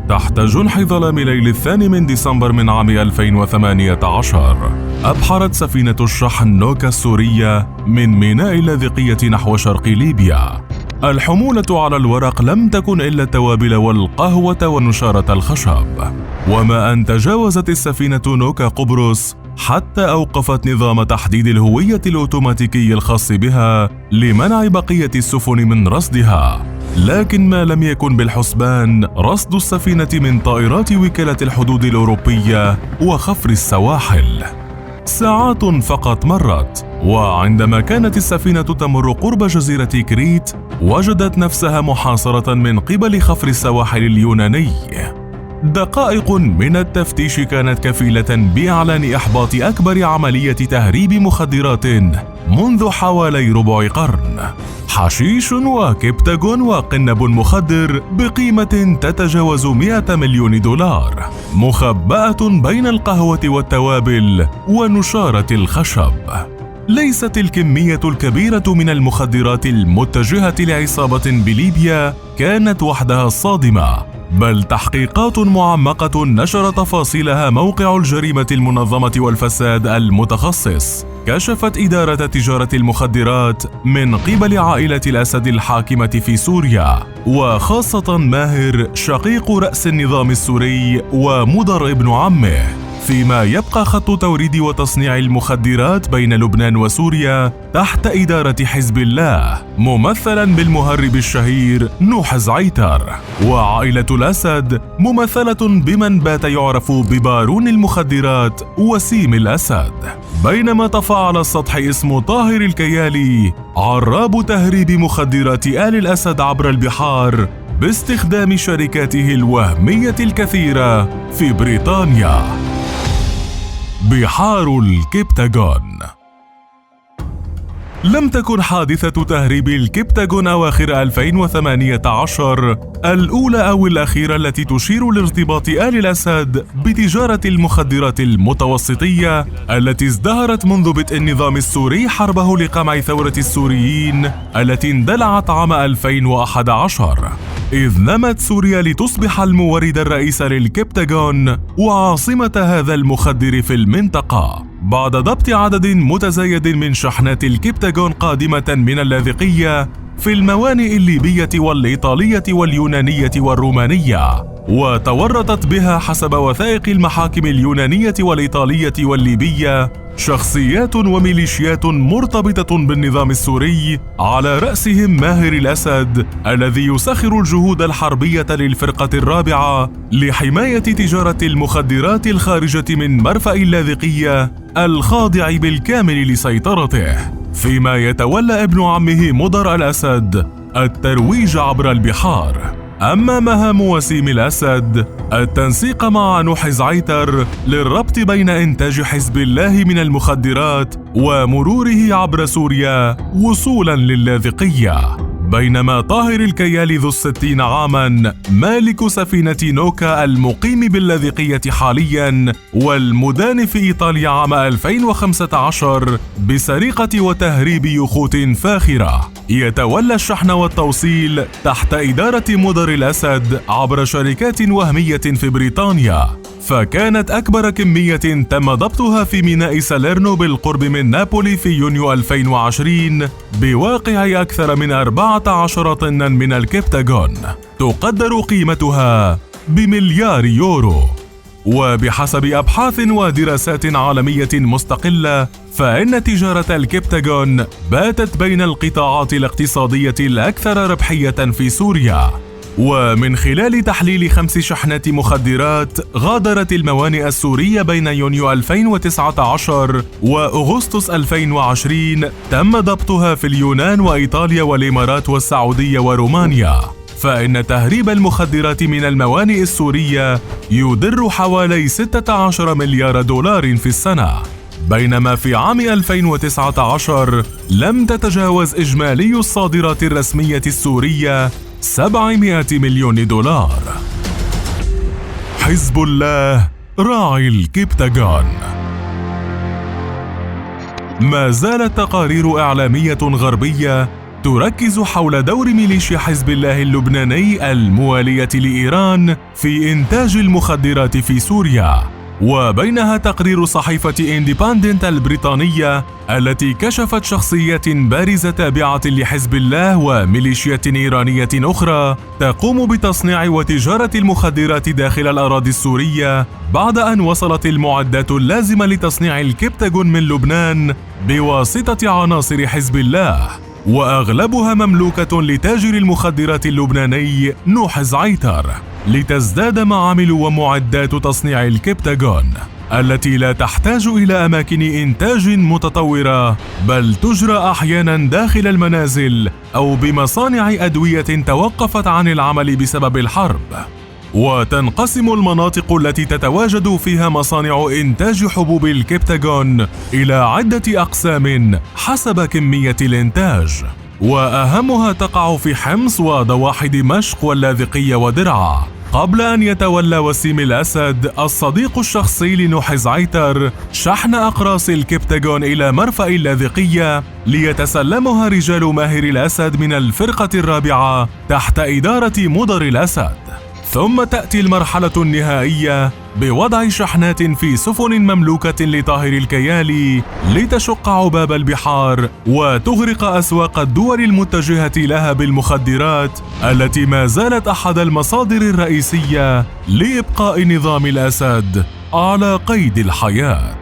تحت جنح ظلام ليل 2 ديسمبر من عام 2018 أبحرت سفينة الشحن نوكا السورية من ميناء اللاذقية نحو شرق ليبيا. الحمولة على الورق لم تكن إلا التوابل والقهوة ونشارة الخشب، وما أن تجاوزت السفينة نوكا قبرص حتى أوقفت نظام تحديد الهوية الأوتوماتيكي الخاص بها لمنع بقية السفن من رصدها. لكن ما لم يكن بالحسبان رصد السفينة من طائرات وكالة الحدود الأوروبية وخفر السواحل. ساعات فقط مرت، وعندما كانت السفينة تمر قرب جزيرة كريت وجدت نفسها محاصرة من قبل خفر السواحل اليوناني. دقائق من التفتيش كانت كفيلة بإعلان إحباط أكبر عملية تهريب مخدرات منذ حوالي ربع قرن. حشيش وكبتاغون وقنب مخدر بقيمة تتجاوز 100 مليون دولار، مخبأة بين القهوة والتوابل ونشارة الخشب. ليست الكمية الكبيرة من المخدرات المتجهة لعصابة بليبيا كانت وحدها الصادمة، بل تحقيقات معمقة نشر تفاصيلها موقع الجريمة المنظمة والفساد المتخصص. كشفت إدارة تجارة المخدرات من قبل عائلة الأسد الحاكمة في سوريا، وخاصة ماهر شقيق رأس النظام السوري ومضر ابن عمه، فيما يبقى خط توريد وتصنيع المخدرات بين لبنان وسوريا تحت إدارة حزب الله، ممثلا بالمهرب الشهير نوح زعيتر، وعائلة الأسد ممثلة بمن بات يعرف ببارون المخدرات وسيم الأسد. بينما طفى على السطح اسم طاهر الكيالي، عراب تهريب مخدرات آل الأسد عبر البحار باستخدام شركاته الوهمية الكثيرة في بريطانيا. بحار الكبتاغون. لم تكن حادثة تهريب الكبتاغون أواخر 2018 الأولى أو الأخيرة التي تشير لارتباط آل الأسد بتجارة المخدرات المتوسطية التي ازدهرت منذ بدء النظام السوري حربه لقمع ثورة السوريين التي اندلعت عام 2011، إذ نمت سوريا لتصبح المورد الرئيس للكبتاغون وعاصمة هذا المخدر في المنطقة، بعد ضبط عدد متزايد من شحنات الكبتاغون قادمة من اللاذقية في الموانئ الليبية والإيطالية واليونانية والرومانية، وتورطت بها حسب وثائق المحاكم اليونانية والإيطالية والليبية شخصيات وميليشيات مرتبطة بالنظام السوري، على رأسهم ماهر الأسد الذي يسخر الجهود الحربية للفرقة الرابعة لحماية تجارة المخدرات الخارجة من مرفأ اللاذقية الخاضع بالكامل لسيطرته، فيما يتولى ابن عمه مضر الأسد الترويج عبر البحار. أما مهام وسيم الأسد التنسيق مع نوح زعيتر للربط بين إنتاج حزب الله من المخدرات ومروره عبر سوريا وصولا للاذقية. بينما طاهر الكيالي ذو 60 عاما مالك سفينة نوكا المقيم باللاذقية حاليا والمدان في إيطاليا عام 2015 بسرقة وتهريب يخوت فاخرة، يتولى الشحن والتوصيل تحت إدارة مضر الأسد عبر شركات وهمية في بريطانيا. فكانت أكبر كمية تم ضبطها في ميناء ساليرنو بالقرب من نابولي في يونيو 2020 بواقع أكثر من 14 طنا من الكبتاغون، تقدر قيمتها بمليار يورو. وبحسب أبحاث ودراسات عالمية مستقلة، فإن تجارة الكبتاغون باتت بين القطاعات الاقتصادية الأكثر ربحية في سوريا. ومن خلال تحليل 5 شحنات مخدرات غادرت الموانئ السورية بين يونيو 2019 وأغسطس 2020 تم ضبطها في اليونان وإيطاليا والإمارات والسعودية ورومانيا، فإن تهريب المخدرات من الموانئ السورية يدر حوالي 16 مليار دولار في السنة، بينما في عام 2019 لم تتجاوز إجمالي الصادرات الرسمية السورية 700 مليون دولار. حزب الله راعي الكبتاغون. ما زالت تقارير إعلامية غربية تركز حول دور ميليشيا حزب الله اللبناني الموالية لإيران في إنتاج المخدرات في سوريا، وبينها تقرير صحيفة إنديبندنت البريطانية التي كشفت شخصيات بارزة تابعة لحزب الله وميليشيات إيرانية أخرى تقوم بتصنيع وتجارة المخدرات داخل الأراضي السورية بعد أن وصلت المعدات اللازمة لتصنيع الكبتاغون من لبنان بواسطة عناصر حزب الله، وأغلبها مملوكة لتاجر المخدرات اللبناني نوح زعيتر، لتزداد معامل ومعدات تصنيع الكبتاغون التي لا تحتاج إلى أماكن إنتاج متطورة، بل تجرى أحياناً داخل المنازل أو بمصانع أدوية توقفت عن العمل بسبب الحرب. وتنقسم المناطق التي تتواجد فيها مصانع إنتاج حبوب الكبتاغون إلى عدة أقسام حسب كمية الإنتاج، وأهمها تقع في حمص وضواحي دمشق واللاذقية ودرعا، قبل أن يتولى وسيم الأسد الصديق الشخصي لنوح زعيتر شحن أقراص الكبتاغون إلى مرفأ اللاذقية ليتسلمها رجال ماهر الأسد من الفرقة الرابعة تحت إدارة مضر الأسد. ثم تأتي المرحلة النهائية بوضع شحنات في سفن مملوكة لطاهر الكيالي لتشق عباب البحار وتغرق أسواق الدول المتجهة لها بالمخدرات التي ما زالت أحد المصادر الرئيسية لإبقاء نظام الأسد على قيد الحياة.